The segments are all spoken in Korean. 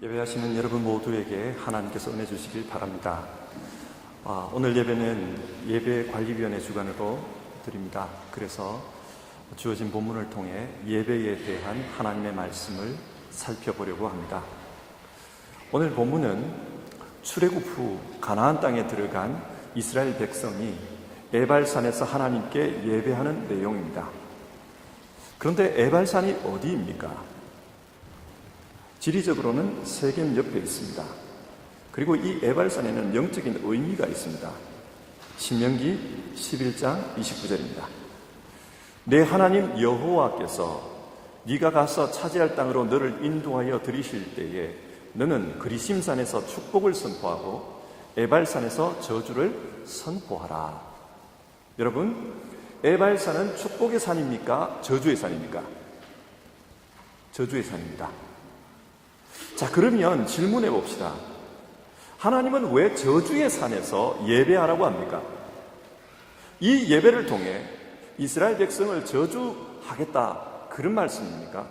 예배하시는 여러분 모두에게 하나님께서 은혜 주시길 바랍니다. 오늘 예배는 예배관리위원회 주관으로 드립니다. 그래서 주어진 본문을 통해 예배에 대한 하나님의 말씀을 살펴보려고 합니다. 오늘 본문은 출애굽 후 가나안 땅에 들어간 이스라엘 백성이 에발산에서 하나님께 예배하는 내용입니다. 그런데 에발산이 어디입니까? 지리적으로는 세겜 옆에 있습니다. 그리고 이 에발산에는 영적인 의미가 있습니다. 신명기 11장 29절입니다. 내 하나님 여호와께서 네가 가서 차지할 땅으로 너를 인도하여 들이실 때에 너는 그리심산에서 축복을 선포하고 에발산에서 저주를 선포하라. 여러분, 에발산은 축복의 산입니까? 저주의 산입니까? 저주의 산입니다. 자, 그러면 질문해 봅시다. 하나님은 왜 저주의 산에서 예배하라고 합니까? 이 예배를 통해 이스라엘 백성을 저주하겠다, 그런 말씀입니까?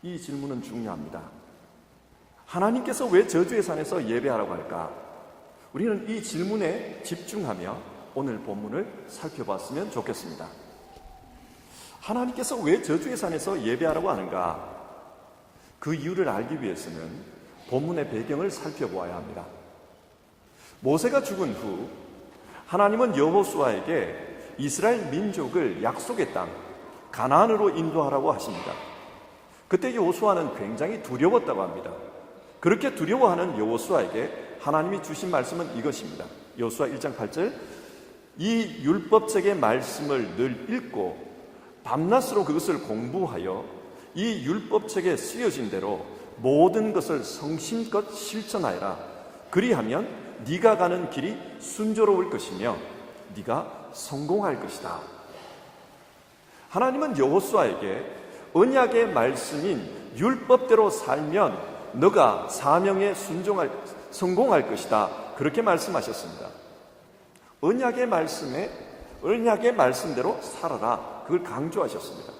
이 질문은 중요합니다. 하나님께서 왜 저주의 산에서 예배하라고 할까? 우리는 이 질문에 집중하며 오늘 본문을 살펴봤으면 좋겠습니다. 하나님께서 왜 저주의 산에서 예배하라고 하는가? 그 이유를 알기 위해서는 본문의 배경을 살펴보아야 합니다. 모세가 죽은 후 하나님은 여호수아에게 이스라엘 민족을 약속의 땅 가나안으로 인도하라고 하십니다. 그때 여호수아는 굉장히 두려웠다고 합니다. 그렇게 두려워하는 여호수아에게 하나님이 주신 말씀은 이것입니다. 여호수아 1장 8절, 이 율법책의 말씀을 늘 읽고 밤낮으로 그것을 공부하여 이 율법책에 쓰여진 대로 모든 것을 성심껏 실천하여라. 그리하면 네가 가는 길이 순조로울 것이며 네가 성공할 것이다. 하나님은 여호수아에게 언약의 말씀인 율법대로 살면 너가 사명에 성공할 것이다, 그렇게 말씀하셨습니다. 언약의 말씀대로 살아라, 그걸 강조하셨습니다.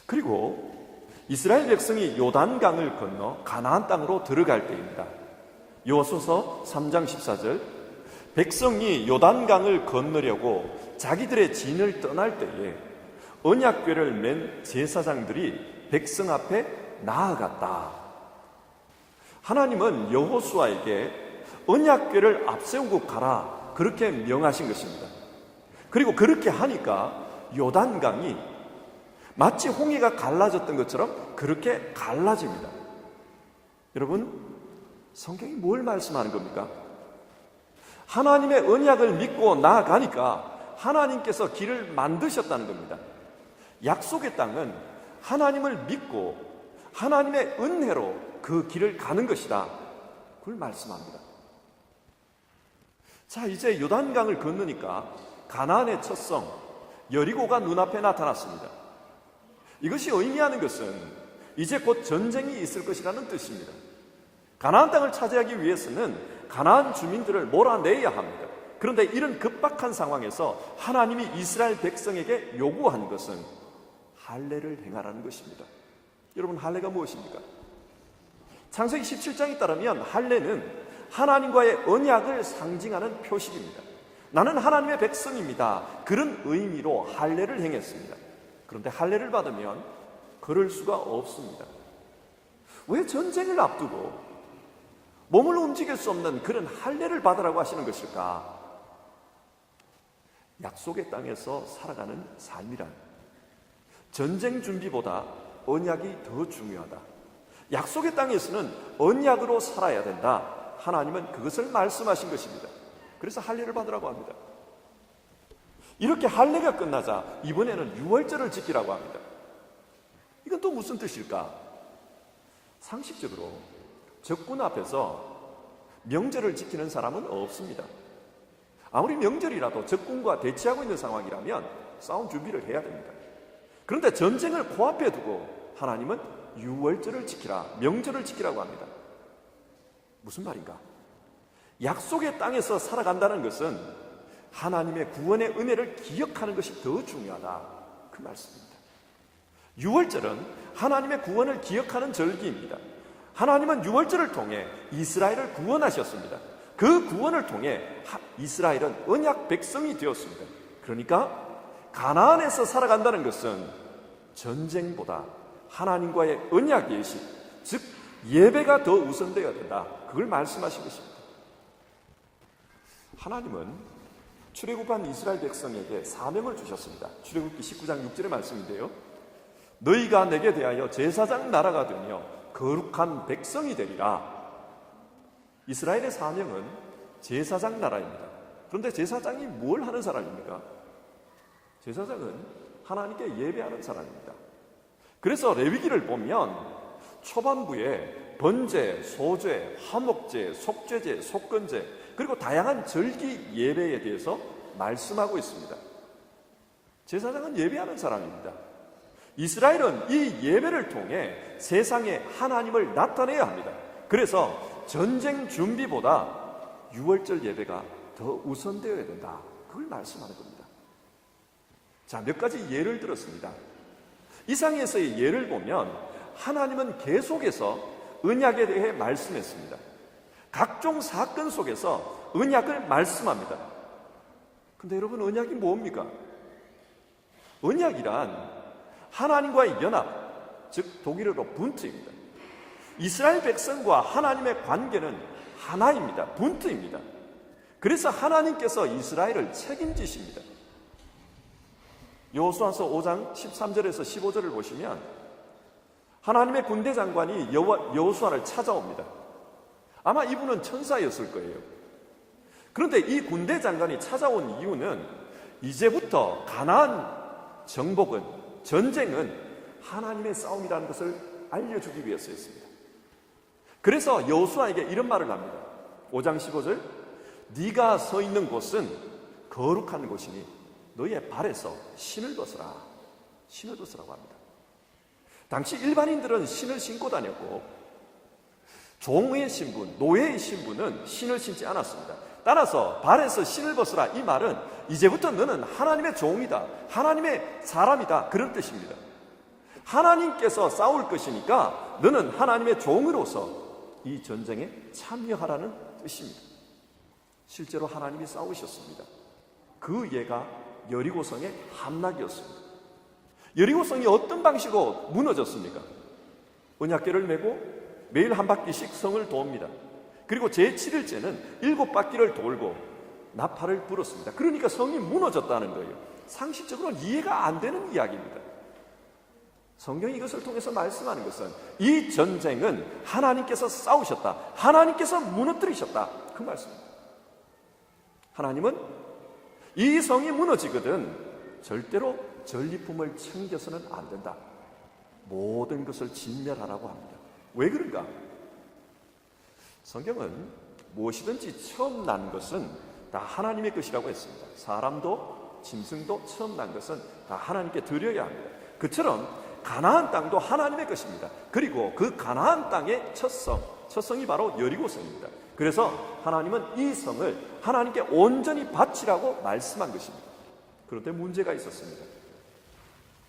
그리고 이스라엘 백성이 요단강을 건너 가나안 땅으로 들어갈 때입니다. 여호수아서 3장 14절, 백성이 요단강을 건너려고 자기들의 진을 떠날 때에 언약궤를 맨 제사장들이 백성 앞에 나아갔다. 하나님은 여호수아에게 언약궤를 앞세우고 가라, 그렇게 명하신 것입니다. 그리고 그렇게 하니까 요단강이 마치 홍해가 갈라졌던 것처럼 그렇게 갈라집니다. 여러분, 성경이 뭘 말씀하는 겁니까? 하나님의 언약을 믿고 나아가니까 하나님께서 길을 만드셨다는 겁니다. 약속의 땅은 하나님을 믿고 하나님의 은혜로 그 길을 가는 것이다, 그걸 말씀합니다. 자, 이제 요단강을 건너니까 가나안의 첫 성 여리고가 눈앞에 나타났습니다. 이것이 의미하는 것은 이제 곧 전쟁이 있을 것이라는 뜻입니다. 가나안 땅을 차지하기 위해서는 가나안 주민들을 몰아내야 합니다. 그런데 이런 급박한 상황에서 하나님이 이스라엘 백성에게 요구한 것은 할례를 행하라는 것입니다. 여러분, 할례가 무엇입니까? 창세기 17장에 따르면 할례는 하나님과의 언약을 상징하는 표식입니다. 나는 하나님의 백성입니다, 그런 의미로 할례를 행했습니다. 그런데 할례를 받으면 그럴 수가 없습니다. 왜 전쟁을 앞두고 몸을 움직일 수 없는 그런 할례를 받으라고 하시는 것일까? 약속의 땅에서 살아가는 삶이란 전쟁 준비보다 언약이 더 중요하다. 약속의 땅에서는 언약으로 살아야 된다. 하나님은 그것을 말씀하신 것입니다. 그래서 할례를 받으라고 합니다. 이렇게 할례가 끝나자 이번에는 유월절을 지키라고 합니다. 이건 또 무슨 뜻일까? 상식적으로 적군 앞에서 명절을 지키는 사람은 없습니다. 아무리 명절이라도 적군과 대치하고 있는 상황이라면 싸움 준비를 해야 됩니다. 그런데 전쟁을 코앞에 두고 하나님은 유월절을 지키라, 명절을 지키라고 합니다. 무슨 말인가? 약속의 땅에서 살아간다는 것은 하나님의 구원의 은혜를 기억하는 것이 더 중요하다, 그 말씀입니다. 유월절은 하나님의 구원을 기억하는 절기입니다. 하나님은 유월절을 통해 이스라엘을 구원하셨습니다. 그 구원을 통해 이스라엘은 언약 백성이 되었습니다. 그러니까 가나안에서 살아간다는 것은 전쟁보다 하나님과의 언약 예식, 즉 예배가 더 우선되어야 된다. 그걸 말씀하신 것입니다. 하나님은 출애굽한 이스라엘 백성에게 사명을 주셨습니다. 출애굽기 19장 6절의 말씀인데요. 너희가 내게 대하여 제사장 나라가 되며 거룩한 백성이 되리라. 이스라엘의 사명은 제사장 나라입니다. 그런데 제사장이 뭘 하는 사람입니까? 제사장은 하나님께 예배하는 사람입니다. 그래서 레위기를 보면 초반부에 번제, 소제, 화목제, 속죄제, 속건제, 그리고 다양한 절기 예배에 대해서 말씀하고 있습니다. 제사장은 예배하는 사람입니다. 이스라엘은 이 예배를 통해 세상에 하나님을 나타내야 합니다. 그래서 전쟁 준비보다 유월절 예배가 더 우선되어야 된다. 그걸 말씀하는 겁니다. 자, 몇 가지 예를 들었습니다. 이상에서의 예를 보면 하나님은 계속해서 언약에 대해 말씀했습니다. 각종 사건 속에서 언약을 말씀합니다. 근데 여러분, 언약이 뭡니까? 언약이란 하나님과의 연합, 즉 독일어로 분트입니다. 이스라엘 백성과 하나님의 관계는 하나입니다. 분트입니다. 그래서 하나님께서 이스라엘을 책임지십니다. 여호수아서 5장 13절에서 15절을 보시면 하나님의 군대 장관이 여호수아를 찾아옵니다. 아마 이분은 천사였을 거예요. 그런데 이 군대 장관이 찾아온 이유는 이제부터 가나안 정복은, 전쟁은 하나님의 싸움이라는 것을 알려주기 위해서였습니다. 그래서 여호수아에게 이런 말을 합니다. 5장 15절, 네가 서 있는 곳은 거룩한 곳이니 너희의 발에서 신을 벗으라. 신을 벗으라고 합니다. 당시 일반인들은 신을 신고 다녔고 종의 신분, 노예의 신분은 신을 신지 않았습니다. 따라서 발에서 신을 벗으라, 이 말은 이제부터 너는 하나님의 종이다, 하나님의 사람이다, 그런 뜻입니다. 하나님께서 싸울 것이니까 너는 하나님의 종으로서 이 전쟁에 참여하라는 뜻입니다. 실제로 하나님이 싸우셨습니다. 그 예가 여리고성의 함락이었습니다. 여리고성이 어떤 방식으로 무너졌습니까? 언약궤를 메고 매일 한 바퀴씩 성을 돕니다. 그리고 제7일째는 7바퀴를 돌고 나팔을 불었습니다. 그러니까 성이 무너졌다는 거예요. 상식적으로는 이해가 안 되는 이야기입니다. 성경이 이것을 통해서 말씀하는 것은 이 전쟁은 하나님께서 싸우셨다, 하나님께서 무너뜨리셨다, 그 말씀입니다. 하나님은 이 성이 무너지거든 절대로 전리품을 챙겨서는 안 된다. 모든 것을 진멸하라고 합니다. 왜 그런가? 성경은 무엇이든지 처음 난 것은 다 하나님의 것이라고 했습니다. 사람도 짐승도 처음 난 것은 다 하나님께 드려야 합니다. 그처럼 가나안 땅도 하나님의 것입니다. 그리고 그 가나안 땅의 첫성이 바로 여리고성입니다. 그래서 하나님은 이 성을 하나님께 온전히 바치라고 말씀한 것입니다. 그런데 문제가 있었습니다.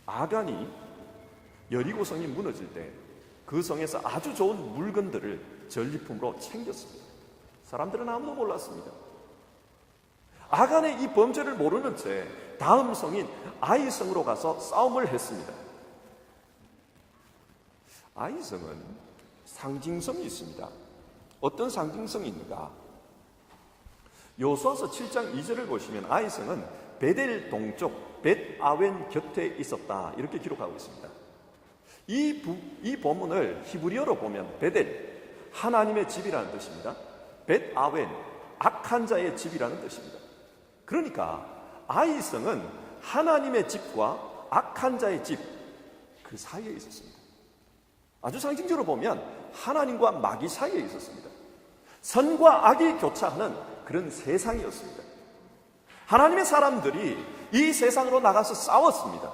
아간이 여리고성이 무너질 때 그 성에서 아주 좋은 물건들을 전리품으로 챙겼습니다. 사람들은 아무도 몰랐습니다. 아간의 이 범죄를 모르는 채 다음 성인 아이성으로 가서 싸움을 했습니다. 아이성은 상징성이 있습니다. 어떤 상징성이 있는가? 여호수아서 7장 2절을 보시면 아이성은 베델 동쪽 벳아웬 곁에 있었다, 이렇게 기록하고 있습니다. 이 본문을 히브리어로 보면 베델, 하나님의 집이라는 뜻입니다. 벳아웬, 악한 자의 집이라는 뜻입니다. 그러니까 아이성은 하나님의 집과 악한 자의 집, 그 사이에 있었습니다. 아주 상징적으로 보면 하나님과 마귀 사이에 있었습니다. 선과 악이 교차하는 그런 세상이었습니다. 하나님의 사람들이 이 세상으로 나가서 싸웠습니다.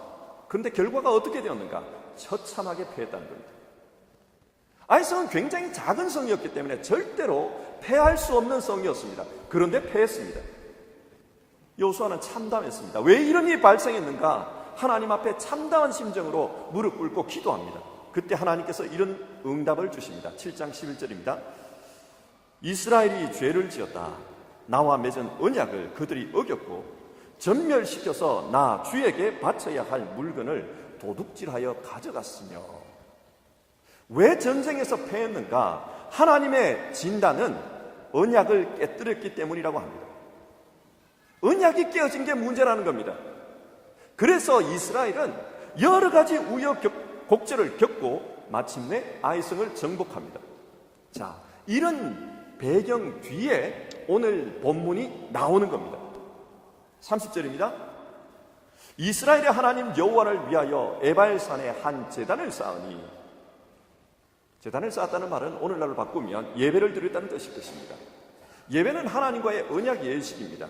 그런데 결과가 어떻게 되었는가? 처참하게 패했다는 겁니다. 아이성은 굉장히 작은 성이었기 때문에 절대로 패할 수 없는 성이었습니다. 그런데 패했습니다. 여호수아는 참담했습니다. 왜 이런 일이 발생했는가? 하나님 앞에 참담한 심정으로 무릎 꿇고 기도합니다. 그때 하나님께서 이런 응답을 주십니다. 7장 11절입니다. 이스라엘이 죄를 지었다. 나와 맺은 언약을 그들이 어겼고 전멸시켜서 나 주에게 바쳐야 할 물건을 도둑질하여 가져갔으며. 왜 전쟁에서 패했는가? 하나님의 진단은 언약을 깨뜨렸기 때문이라고 합니다. 언약이 깨어진 게 문제라는 겁니다. 그래서 이스라엘은 여러 가지 우여곡절을 겪고 마침내 아이성을 정복합니다. 자, 이런 배경 뒤에 오늘 본문이 나오는 겁니다. 30절입니다. 이스라엘의 하나님 여호와를 위하여 에발산에 한 제단을 쌓으니, 제단을 쌓았다는 말은 오늘날로 바꾸면 예배를 드렸다는 뜻일 것입니다. 예배는 하나님과의 언약 예식입니다.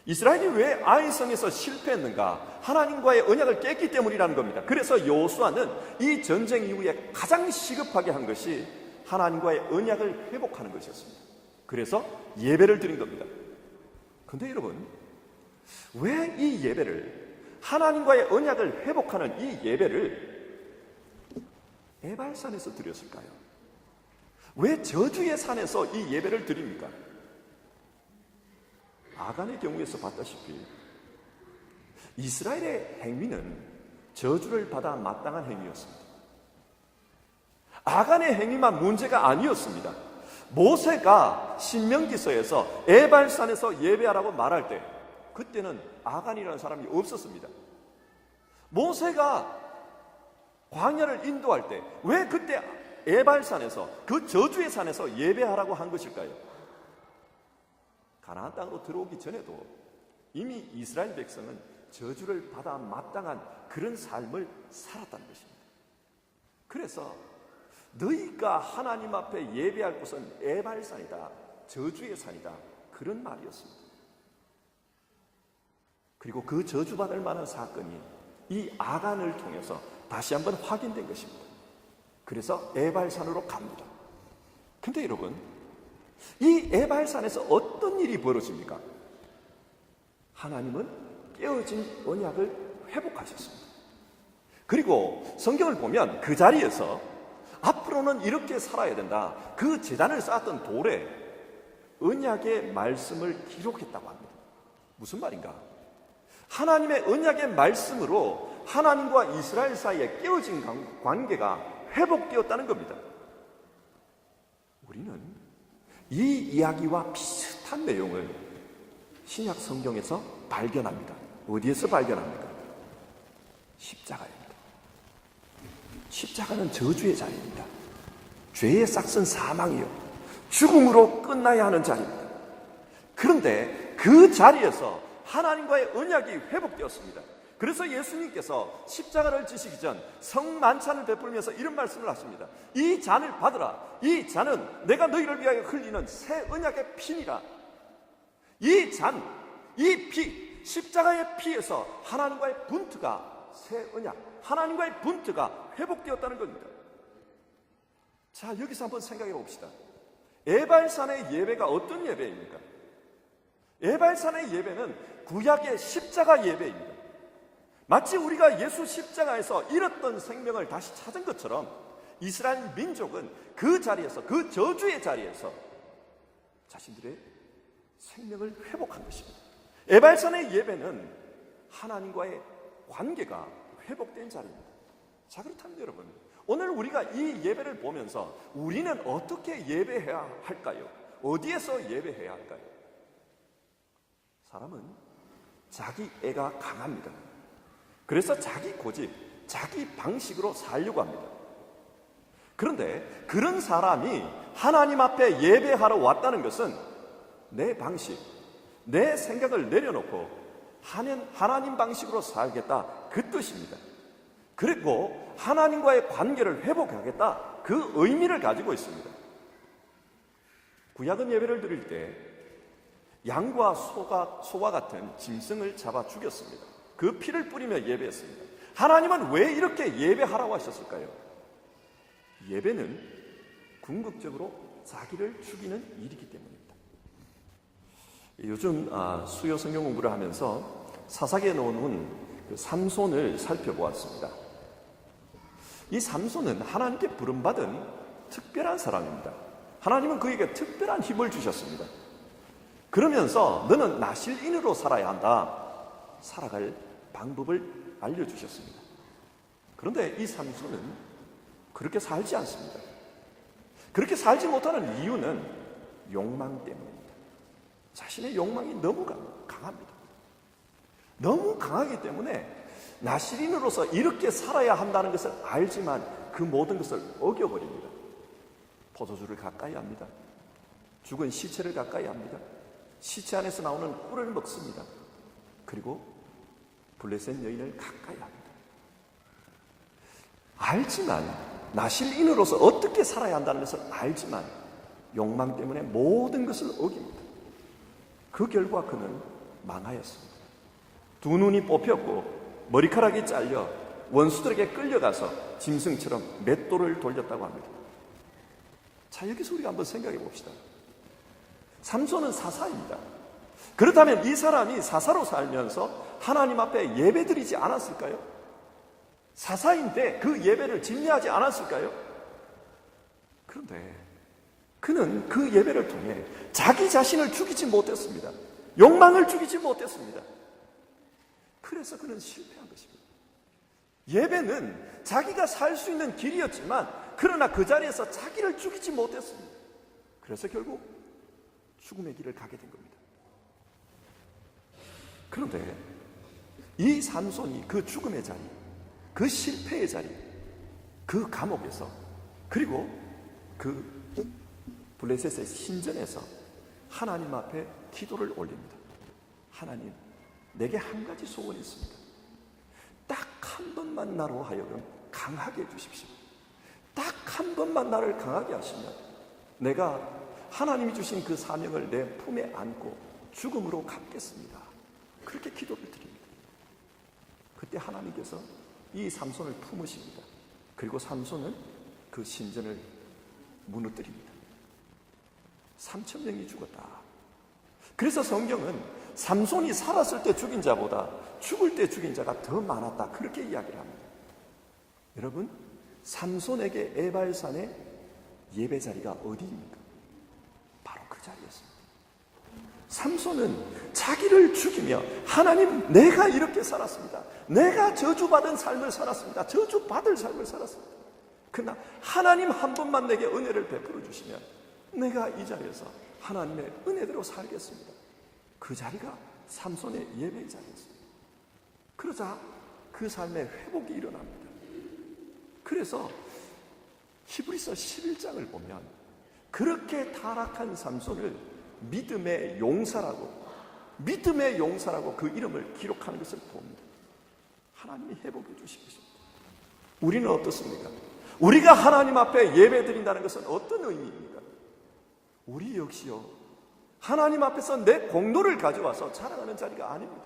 이스라엘이 왜 아이성에서 실패했는가? 하나님과의 언약을 깼기 때문이라는 겁니다. 그래서 여호수아는 이 전쟁 이후에 가장 시급하게 한 것이 하나님과의 언약을 회복하는 것이었습니다. 그래서 예배를 드린 겁니다. 그런데 여러분, 왜 이 예배를, 하나님과의 언약을 회복하는 이 예배를 에발산에서 드렸을까요? 왜 저주의 산에서 이 예배를 드립니까? 아간의 경우에서 봤다시피 이스라엘의 행위는 저주를 받아 마땅한 행위였습니다. 아간의 행위만 문제가 아니었습니다. 모세가 신명기서에서 에발산에서 예배하라고 말할 때 그때는 아간이라는 사람이 없었습니다. 모세가 광야를 인도할 때 왜 그때 에발산에서, 그 저주의 산에서 예배하라고 한 것일까요? 가나안 땅으로 들어오기 전에도 이미 이스라엘 백성은 저주를 받아 마땅한 그런 삶을 살았다는 것입니다. 그래서 너희가 하나님 앞에 예배할 곳은 에발산이다, 저주의 산이다, 그런 말이었습니다. 그리고 그 저주받을 만한 사건이 이 아간을 통해서 다시 한번 확인된 것입니다. 그래서 에발산으로 갑니다. 근데 여러분, 이 에발산에서 어떤 일이 벌어집니까? 하나님은 깨어진 언약을 회복하셨습니다. 그리고 성경을 보면 그 자리에서 앞으로는 이렇게 살아야 된다, 그 제단을 쌓았던 돌에 언약의 말씀을 기록했다고 합니다. 무슨 말인가? 하나님의 언약의 말씀으로 하나님과 이스라엘 사이에 깨어진 관계가 회복되었다는 겁니다. 우리는 이 이야기와 비슷한 내용을 신약 성경에서 발견합니다. 어디에서 발견합니까? 십자가입니다. 십자가는 저주의 자리입니다. 죄의 싹슨 사망이요, 죽음으로 끝나야 하는 자리입니다. 그런데 그 자리에서 하나님과의 언약이 회복되었습니다. 그래서 예수님께서 십자가를 지시기 전 성만찬을 베풀면서 이런 말씀을 하십니다. 이 잔을 받으라. 이 잔은 내가 너희를 위하여 흘리는 새 언약의 피니라. 이 잔, 이 피, 십자가의 피에서 하나님과의 분투가, 새 언약, 하나님과의 분투가 회복되었다는 겁니다. 자, 여기서 한번 생각해 봅시다. 에발산의 예배가 어떤 예배입니까? 에발산의 예배는 구약의 십자가 예배입니다. 마치 우리가 예수 십자가에서 잃었던 생명을 다시 찾은 것처럼 이스라엘 민족은 그 자리에서, 그 저주의 자리에서 자신들의 생명을 회복한 것입니다. 에발산의 예배는 하나님과의 관계가 회복된 자리입니다. 자, 그렇다면 여러분, 오늘 우리가 이 예배를 보면서 우리는 어떻게 예배해야 할까요? 어디에서 예배해야 할까요? 사람은 자기 애가 강합니다. 그래서 자기 고집, 자기 방식으로 살려고 합니다. 그런데 그런 사람이 하나님 앞에 예배하러 왔다는 것은 내 방식, 내 생각을 내려놓고 하나님 방식으로 살겠다, 그 뜻입니다. 그리고 하나님과의 관계를 회복하겠다, 그 의미를 가지고 있습니다. 구약은 예배를 드릴 때 양과 소와 같은 짐승을 잡아 죽였습니다. 그 피를 뿌리며 예배했습니다. 하나님은 왜 이렇게 예배하라고 하셨을까요? 예배는 궁극적으로 자기를 죽이는 일이기 때문입니다. 요즘 수요 성경 공부를 하면서 사사기에 나오는 그 삼손을 살펴보았습니다. 이 삼손은 하나님께 부름받은 특별한 사람입니다. 하나님은 그에게 특별한 힘을 주셨습니다. 그러면서 너는 나실인으로 살아야 한다. 살아갈 방법을 알려주셨습니다. 그런데 이 삼손은 그렇게 살지 않습니다. 그렇게 살지 못하는 이유는 욕망 때문입니다. 자신의 욕망이 너무 강합니다. 너무 강하기 때문에 나실인으로서 이렇게 살아야 한다는 것을 알지만 그 모든 것을 어겨버립니다. 포도주를 가까이 합니다. 죽은 시체를 가까이 합니다. 시체 안에서 나오는 꿀을 먹습니다. 그리고 블레셋 여인을 가까이 합니다. 알지만, 나실인으로서 어떻게 살아야 한다는 것을 알지만 욕망 때문에 모든 것을 어깁니다. 그 결과 그는 망하였습니다. 두 눈이 뽑혔고 머리카락이 잘려 원수들에게 끌려가서 짐승처럼 맷돌을 돌렸다고 합니다. 자, 여기서 우리가 한번 생각해 봅시다. 삼손은 사사입니다. 그렇다면 이 사람이 사사로 살면서 하나님 앞에 예배드리지 않았을까요? 사사인데 그 예배를 집례하지 않았을까요? 그런데 그는 그 예배를 통해 자기 자신을 죽이지 못했습니다. 욕망을 죽이지 못했습니다. 그래서 그는 실패한 것입니다. 예배는 자기가 살 수 있는 길이었지만 그러나 그 자리에서 자기를 죽이지 못했습니다. 그래서 결국 죽음의 길을 가게 된 겁니다. 그런데 이 삼손이 그 죽음의 자리, 그 실패의 자리, 그 감옥에서 그리고 그 블레셋의 신전에서 하나님 앞에 기도를 올립니다. 하나님, 내게 한 가지 소원이 있습니다. 딱 한 번만 나로 하여금 강하게 해주십시오. 딱 한 번만 나를 강하게 하시면 내가 하나님이 주신 그 사명을 내 품에 안고 죽음으로 갚겠습니다. 그렇게 기도를 드립니다. 그때 하나님께서 이 삼손을 품으십니다. 그리고 삼손은 그 신전을 무너뜨립니다. 3,000명이 죽었다. 그래서 성경은 삼손이 살았을 때 죽인 자보다 죽을 때 죽인 자가 더 많았다. 그렇게 이야기를 합니다. 여러분, 삼손에게 에발산의 예배 자리가 어디입니까? 바로 그 자리였습니다. 삼손은 자기를 죽이며 하나님, 내가 이렇게 살았습니다. 내가 저주받은 삶을 살았습니다. 저주받을 삶을 살았습니다. 그러나 하나님 한 번만 내게 은혜를 베풀어 주시면 내가 이 자리에서 하나님의 은혜대로 살겠습니다. 그 자리가 삼손의 예배의 자리였습니다. 그러자 그 삶의 회복이 일어납니다. 그래서 히브리서 11장을 보면 그렇게 타락한 삼손을 믿음의 용사라고 그 이름을 기록하는 것을 봅니다. 하나님이 회복해 주신 것입니다. 우리는 어떻습니까? 우리가 하나님 앞에 예배 드린다는 것은 어떤 의미입니까? 우리 역시요, 하나님 앞에서 내 공로를 가져와서 자랑하는 자리가 아닙니다.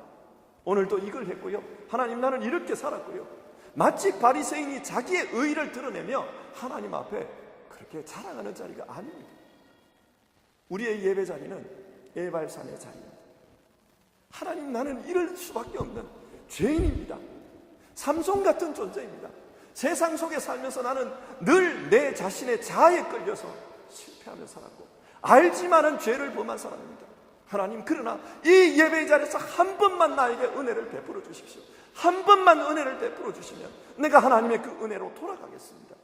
오늘도 이걸 했고요, 하나님 나는 이렇게 살았고요, 마치 바리새인이 자기의 의의를 드러내며 하나님 앞에 그렇게 자랑하는 자리가 아닙니다. 우리의 예배 자리는 에발산의 자리입니다. 하나님, 나는 이럴 수밖에 없는 죄인입니다. 삼손 같은 존재입니다. 세상 속에 살면서 나는 늘 내 자신의 자아에 끌려서 실패하며 살았고 알지만은 죄를 범한 사람입니다. 하나님, 그러나 이 예배의 자리에서 한 번만 나에게 은혜를 베풀어 주십시오. 한 번만 은혜를 베풀어 주시면 내가 하나님의 그 은혜로 돌아가겠습니다.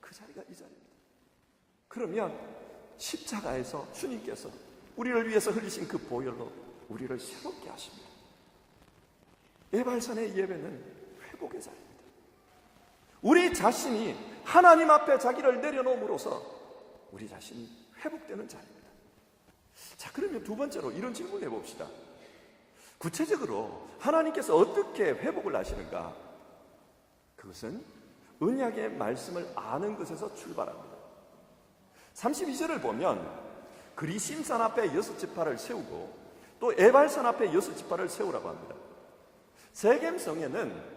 그 자리가 이 자리입니다. 그러면 십자가에서 주님께서 우리를 위해서 흘리신 그 보혈로 우리를 새롭게 하십니다. 에발산의 예배는 회복의 자리입니다. 우리 자신이 하나님 앞에 자기를 내려놓음으로써 우리 자신이 회복되는 자리입니다. 자, 그러면 두 번째로 이런 질문을 해봅시다. 구체적으로 하나님께서 어떻게 회복을 하시는가? 그것은 언약의 말씀을 아는 것에서 출발합니다. 32절을 보면 그리심산 앞에 6지파를 세우고 또 에발산 앞에 6지파를 세우라고 합니다. 세겜성에는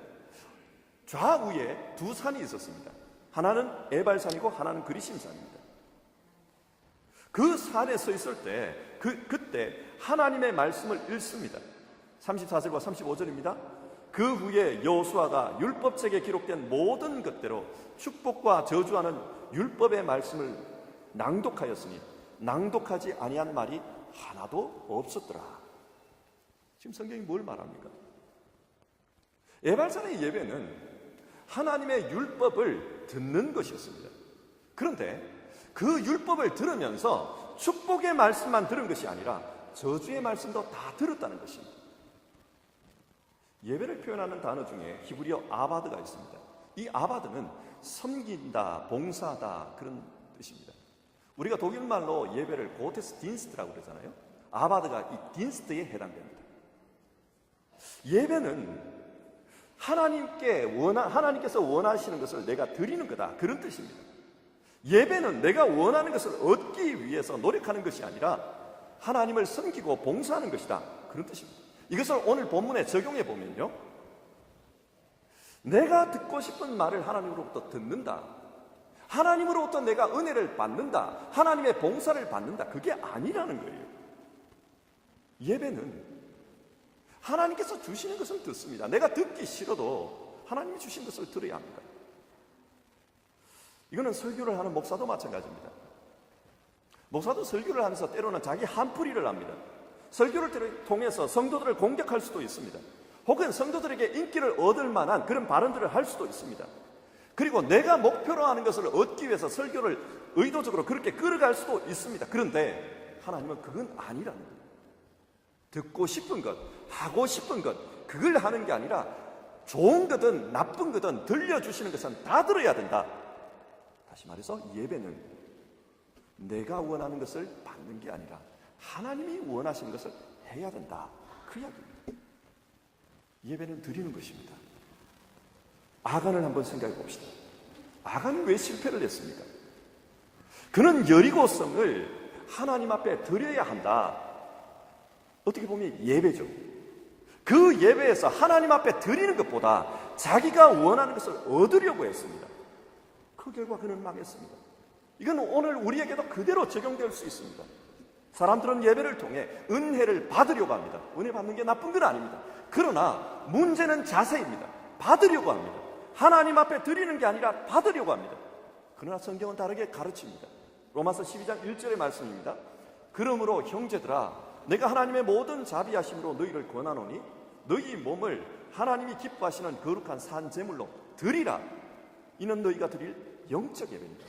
좌우에 두 산이 있었습니다. 하나는 에발산이고 하나는 그리심산입니다. 그 산에 서 있을 때 그때 하나님의 말씀을 읽습니다. 34절과 35절입니다. 그 후에 여호수아가 율법책에 기록된 모든 것대로 축복과 저주하는 율법의 말씀을 낭독하였으니 낭독하지 아니한 말이 하나도 없었더라. 지금 성경이 뭘 말합니까? 예발산의 예배는 하나님의 율법을 듣는 것이었습니다. 그런데 그 율법을 들으면서 축복의 말씀만 들은 것이 아니라 저주의 말씀도 다 들었다는 것입니다. 예배를 표현하는 단어 중에 히브리어 아바드가 있습니다. 이 아바드는 섬긴다, 봉사하다 그런 뜻입니다. 우리가 독일말로 예배를 고테스 딘스트라고 그러잖아요. 아바드가 이 딘스트에 해당됩니다. 예배는 하나님께서 원하시는 것을 내가 드리는 거다, 그런 뜻입니다. 예배는 내가 원하는 것을 얻기 위해서 노력하는 것이 아니라 하나님을 섬기고 봉사하는 것이다, 그런 뜻입니다. 이것을 오늘 본문에 적용해 보면요, 내가 듣고 싶은 말을 하나님으로부터 듣는다, 하나님으로부터 내가 은혜를 받는다, 하나님의 봉사를 받는다, 그게 아니라는 거예요. 예배는 하나님께서 주시는 것을 듣습니다. 내가 듣기 싫어도 하나님이 주신 것을 들어야 합니다. 이거는 설교를 하는 목사도 마찬가지입니다. 목사도 설교를 하면서 때로는 자기 한풀이를 합니다. 설교를 통해서 성도들을 공격할 수도 있습니다. 혹은 성도들에게 인기를 얻을 만한 그런 발언들을 할 수도 있습니다. 그리고 내가 목표로 하는 것을 얻기 위해서 설교를 의도적으로 그렇게 끌어갈 수도 있습니다. 그런데 하나님은 그건 아니라는 거예요. 듣고 싶은 것, 하고 싶은 것, 그걸 하는 게 아니라 좋은 거든 나쁜 거든 들려주시는 것은 다 들어야 된다. 다시 말해서 예배는 내가 원하는 것을 받는 게 아니라 하나님이 원하시는 것을 해야 된다, 그 이야기입니다. 예배는 드리는 것입니다. 아간을 한번 생각해 봅시다. 아간은 왜 실패를 했습니까? 그는 여리고성을 하나님 앞에 드려야 한다. 어떻게 보면 예배죠. 그 예배에서 하나님 앞에 드리는 것보다 자기가 원하는 것을 얻으려고 했습니다. 그 결과 그는 망했습니다. 이건 오늘 우리에게도 그대로 적용될 수 있습니다. 사람들은 예배를 통해 은혜를 받으려고 합니다. 은혜 받는 게 나쁜 건 아닙니다. 그러나 문제는 자세입니다. 받으려고 합니다. 하나님 앞에 드리는 게 아니라 받으려고 합니다. 그러나 성경은 다르게 가르칩니다. 로마서 12장 1절의 말씀입니다. 그러므로 형제들아, 내가 하나님의 모든 자비하심으로 너희를 권하노니 너희 몸을 하나님이 기뻐하시는 거룩한 산 제물로 드리라. 이는 너희가 드릴 영적 예배입니다.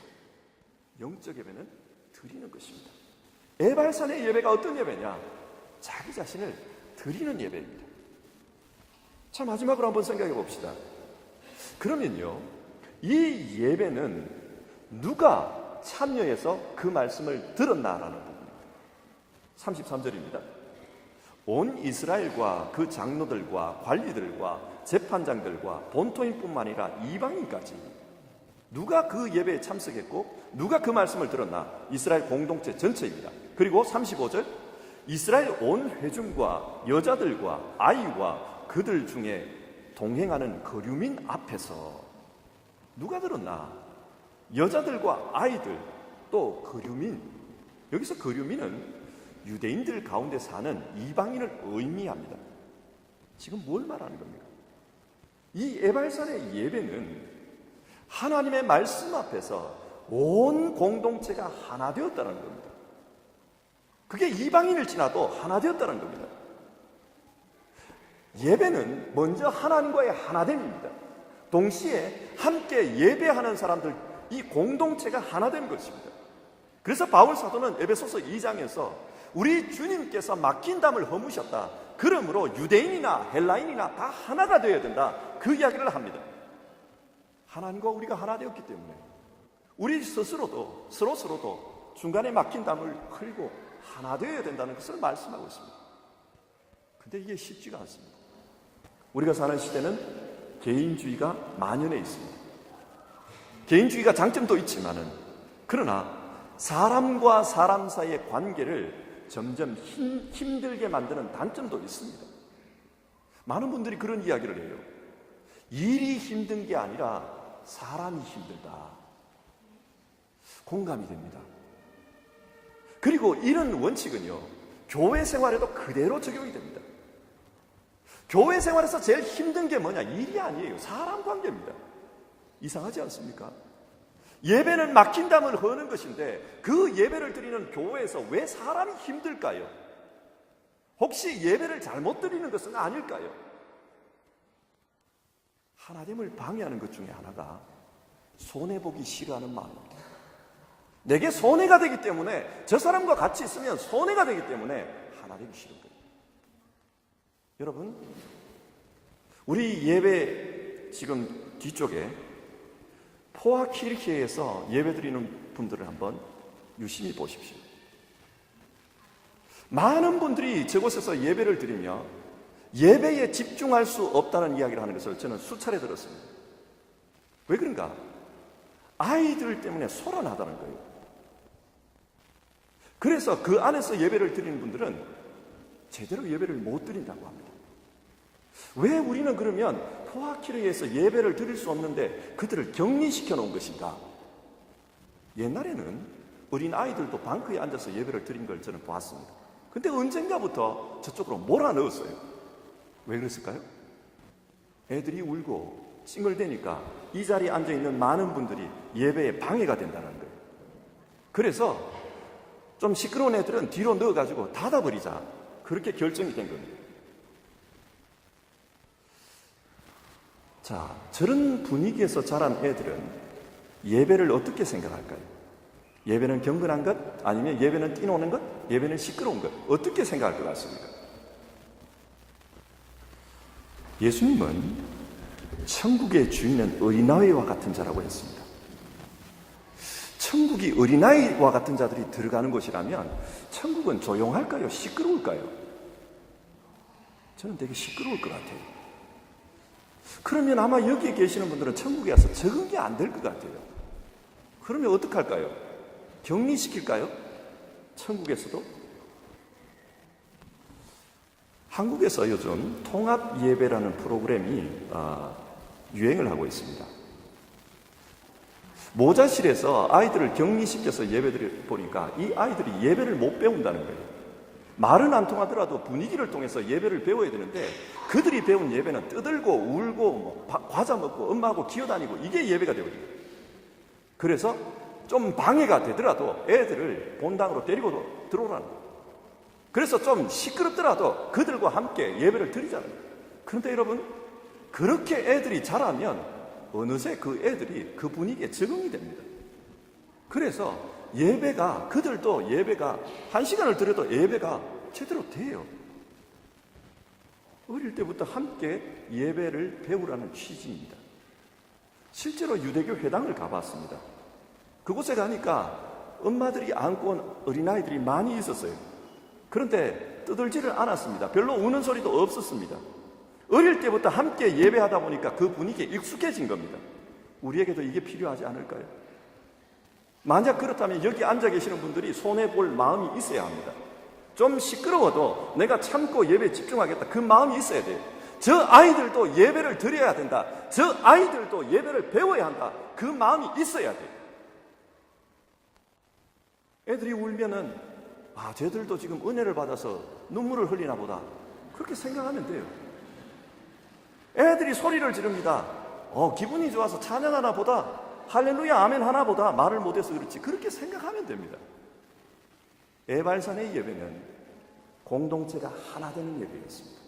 영적 예배는 드리는 것입니다. 에발산의 예배가 어떤 예배냐? 자기 자신을 드리는 예배입니다. 자, 마지막으로 한번 생각해 봅시다. 그러면요, 이 예배는 누가 참여해서 그 말씀을 들었나라는 부분입니다. 33절입니다. 온 이스라엘과 그 장로들과 관리들과 재판장들과 본토인뿐만 아니라 이방인까지 누가 그 예배에 참석했고 누가 그 말씀을 들었나? 이스라엘 공동체 전체입니다. 그리고 35절, 이스라엘 온 회중과 여자들과 아이와 그들 중에 동행하는 거류민 앞에서 누가 들었나? 여자들과 아이들, 또 거류민. 여기서 거류민은 유대인들 가운데 사는 이방인을 의미합니다. 지금 뭘 말하는 겁니까? 이 에발산의 예배는 하나님의 말씀 앞에서 온 공동체가 하나 되었다는 겁니다. 그게 이방인을 지나도 하나 되었다는 겁니다. 예배는 먼저 하나님과의 하나됨입니다. 동시에 함께 예배하는 사람들, 이 공동체가 하나 된 것입니다. 그래서 바울 사도는 에베소서 2장에서 우리 주님께서 맡긴 담을 허무셨다. 그러므로 유대인이나 헬라인이나 다 하나가 되어야 된다. 그 이야기를 합니다. 하나님과 우리가 하나 되었기 때문에 우리 스스로도 서로도 중간에 막힌 담을 흘리고 하나 되어야 된다는 것을 말씀하고 있습니다. 근데 이게 쉽지가 않습니다. 우리가 사는 시대는 개인주의가 만연해 있습니다. 개인주의가 장점도 있지만은, 그러나 사람과 사람 사이의 관계를 점점 힘들게 만드는 단점도 있습니다. 많은 분들이 그런 이야기를 해요. 일이 힘든 게 아니라 사람이 힘들다. 공감이 됩니다. 그리고 이런 원칙은요, 교회 생활에도 그대로 적용이 됩니다. 교회 생활에서 제일 힘든 게 뭐냐? 일이 아니에요. 사람 관계입니다. 이상하지 않습니까? 예배는 막힌 담을 허는 것인데 그 예배를 드리는 교회에서 왜 사람이 힘들까요? 혹시 예배를 잘못 드리는 것은 아닐까요? 하나님을 방해하는 것 중에 하나가 손해보기 싫어하는 마음입니다. 내게 손해가 되기 때문에, 저 사람과 같이 있으면 손해가 되기 때문에 하나님이 싫은 거예요. 여러분, 우리 예배 지금 뒤쪽에 포아키르케에서 예배 드리는 분들을 한번 유심히 보십시오. 많은 분들이 저곳에서 예배를 드리며 예배에 집중할 수 없다는 이야기를 하는 것을 저는 수차례 들었습니다. 왜 그런가? 아이들 때문에 소란하다는 거예요. 그래서 그 안에서 예배를 드리는 분들은 제대로 예배를 못 드린다고 합니다. 왜 우리는 그러면 포아키르에서 예배를 드릴 수 없는데 그들을 격리시켜 놓은 것인가? 옛날에는 어린 아이들도 방크에 앉아서 예배를 드린 걸 저는 보았습니다. 근데 언젠가부터 저쪽으로 몰아넣었어요. 왜 그랬을까요? 애들이 울고 찡얼대니까 이 자리에 앉아있는 많은 분들이 예배에 방해가 된다는 거예요. 그래서 좀 시끄러운 애들은 뒤로 넣어가지고 닫아버리자, 그렇게 결정이 된 겁니다. 자, 저런 분위기에서 자란 애들은 예배를 어떻게 생각할까요? 예배는 경건한 것? 아니면 예배는 뛰노는 것? 예배는 시끄러운 것? 어떻게 생각할 것 같습니까? 예수님은 천국의 주인은 어린아이와 같은 자라고 했습니다. 천국이 어린아이와 같은 자들이 들어가는 곳이라면 천국은 조용할까요? 시끄러울까요? 저는 되게 시끄러울 것 같아요. 그러면 아마 여기에 계시는 분들은 천국에 와서 적응이 안 될 것 같아요. 그러면 어떡할까요? 격리시킬까요? 천국에서도? 한국에서 요즘 통합 예배라는 프로그램이 유행을 하고 있습니다. 모자실에서 아이들을 격리시켜서 예배드려 보니까 이 아이들이 예배를 못 배운다는 거예요. 말은 안 통하더라도 분위기를 통해서 예배를 배워야 되는데 그들이 배운 예배는 떠들고 울고 과자 먹고 엄마하고 기어다니고 이게 예배가 되거든요. 그래서 좀 방해가 되더라도 애들을 본당으로 데리고 들어오라는 거예요. 그래서 좀 시끄럽더라도 그들과 함께 예배를 드리자는 거예요. 그런데 여러분, 그렇게 애들이 자라면 어느새 그 애들이 그 분위기에 적응이 됩니다. 그래서 예배가, 그들도 예배가, 1시간을 드려도 예배가 제대로 돼요. 어릴 때부터 함께 예배를 배우라는 취지입니다. 실제로 유대교 회당을 가봤습니다. 그곳에 가니까 엄마들이 안고 온 어린아이들이 많이 있었어요. 그런데 떠들지를 않았습니다. 별로 우는 소리도 없었습니다. 어릴 때부터 함께 예배하다 보니까 그 분위기에 익숙해진 겁니다. 우리에게도 이게 필요하지 않을까요? 만약 그렇다면 여기 앉아 계시는 분들이 손해볼 마음이 있어야 합니다. 좀 시끄러워도 내가 참고 예배에 집중하겠다, 그 마음이 있어야 돼요. 저 아이들도 예배를 드려야 된다, 저 아이들도 예배를 배워야 한다, 그 마음이 있어야 돼요. 애들이 울면은 쟤들도 지금 은혜를 받아서 눈물을 흘리나 보다, 그렇게 생각하면 돼요. 애들이 소리를 지릅니다. 기분이 좋아서 찬양하나 보다, 할렐루야 아멘 하나 보다, 말을 못해서 그렇지, 그렇게 생각하면 됩니다. 에발산의 예배는 공동체가 하나 되는 예배였습니다.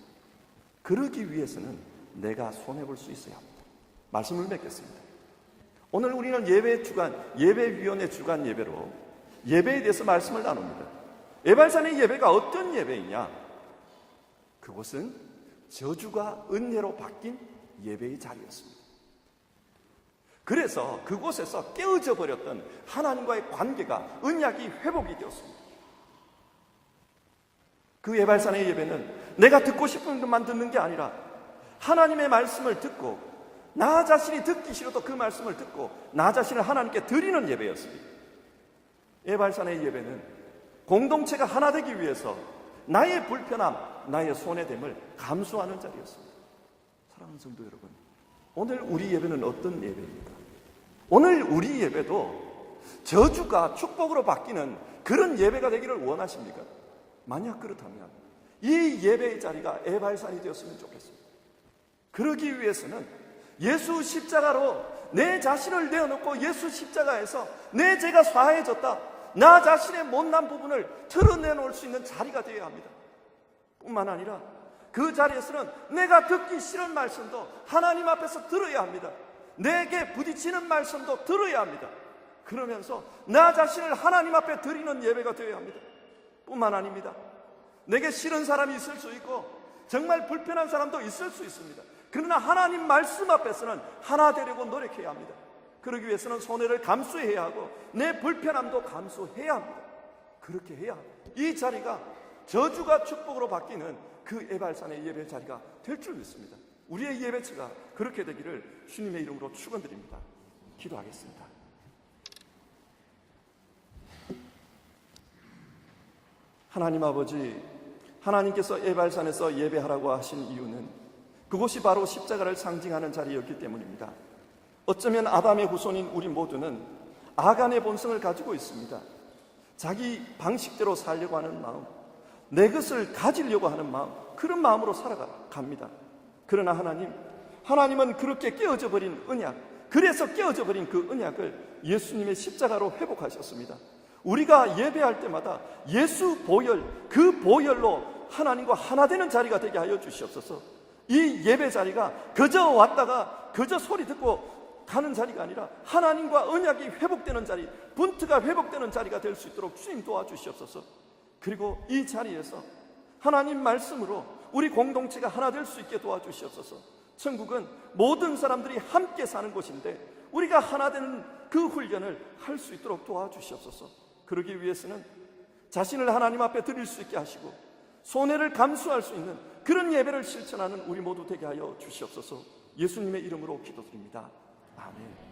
그러기 위해서는 내가 손해볼 수 있어야 합니다. 말씀을 맺겠습니다. 오늘 우리는 예배 주간, 예배위원회 주간 예배로 예배에 대해서 말씀을 나눕니다. 에발산의 예배가 어떤 예배이냐? 그곳은 저주가 은혜로 바뀐 예배의 자리였습니다. 그래서 그곳에서 깨어져 버렸던 하나님과의 관계가, 언약이 회복이 되었습니다. 그 에발산의 예배는 내가 듣고 싶은 것만 듣는 게 아니라 하나님의 말씀을 듣고 나 자신이 듣기 싫어도 그 말씀을 듣고 나 자신을 하나님께 드리는 예배였습니다. 에발산의 예배는 공동체가 하나 되기 위해서 나의 불편함, 나의 손해됨을 감수하는 자리였습니다. 사랑하는 성도 여러분, 오늘 우리 예배는 어떤 예배입니까? 오늘 우리 예배도 저주가 축복으로 바뀌는 그런 예배가 되기를 원하십니까? 만약 그렇다면 이 예배의 자리가 에발산이 되었으면 좋겠습니다. 그러기 위해서는 예수 십자가로 내 자신을 내어놓고 예수 십자가에서 내 죄가 사해졌다, 나 자신의 못난 부분을 드러내놓을 수 있는 자리가 되어야 합니다. 뿐만 아니라 그 자리에서는 내가 듣기 싫은 말씀도 하나님 앞에서 들어야 합니다. 내게 부딪히는 말씀도 들어야 합니다. 그러면서 나 자신을 하나님 앞에 드리는 예배가 되어야 합니다. 뿐만 아닙니다. 내게 싫은 사람이 있을 수 있고 정말 불편한 사람도 있을 수 있습니다. 그러나 하나님 말씀 앞에서는 하나 되려고 노력해야 합니다. 그러기 위해서는 손해를 감수해야 하고 내 불편함도 감수해야 합니다. 그렇게 해야 이 자리가 저주가 축복으로 바뀌는 그 에발산의 예배 자리가 될 줄 믿습니다. 우리의 예배처가 그렇게 되기를 주님의 이름으로 축원드립니다. 기도하겠습니다. 하나님 아버지, 하나님께서 에발산에서 예배하라고 하신 이유는 그곳이 바로 십자가를 상징하는 자리였기 때문입니다. 어쩌면 아담의 후손인 우리 모두는 아간의 본성을 가지고 있습니다. 자기 방식대로 살려고 하는 마음, 내 것을 가지려고 하는 마음, 그런 마음으로 살아갑니다. 그러나 하나님은 그렇게 깨어져 버린 언약, 그래서 깨어져 버린 그 언약을 예수님의 십자가로 회복하셨습니다. 우리가 예배할 때마다 예수 보혈, 그 보혈로 하나님과 하나 되는 자리가 되게 하여 주시옵소서. 이 예배 자리가 그저 왔다가 그저 소리 듣고 가는 자리가 아니라 하나님과 언약이 회복되는 자리, 분트가 회복되는 자리가 될 수 있도록 주님 도와주시옵소서. 그리고 이 자리에서 하나님 말씀으로 우리 공동체가 하나 될 수 있게 도와주시옵소서. 천국은 모든 사람들이 함께 사는 곳인데 우리가 하나 되는 그 훈련을 할 수 있도록 도와주시옵소서. 그러기 위해서는 자신을 하나님 앞에 드릴 수 있게 하시고 손해를 감수할 수 있는 그런 예배를 실천하는 우리 모두 되게 하여 주시옵소서. 예수님의 이름으로 기도드립니다. 아멘.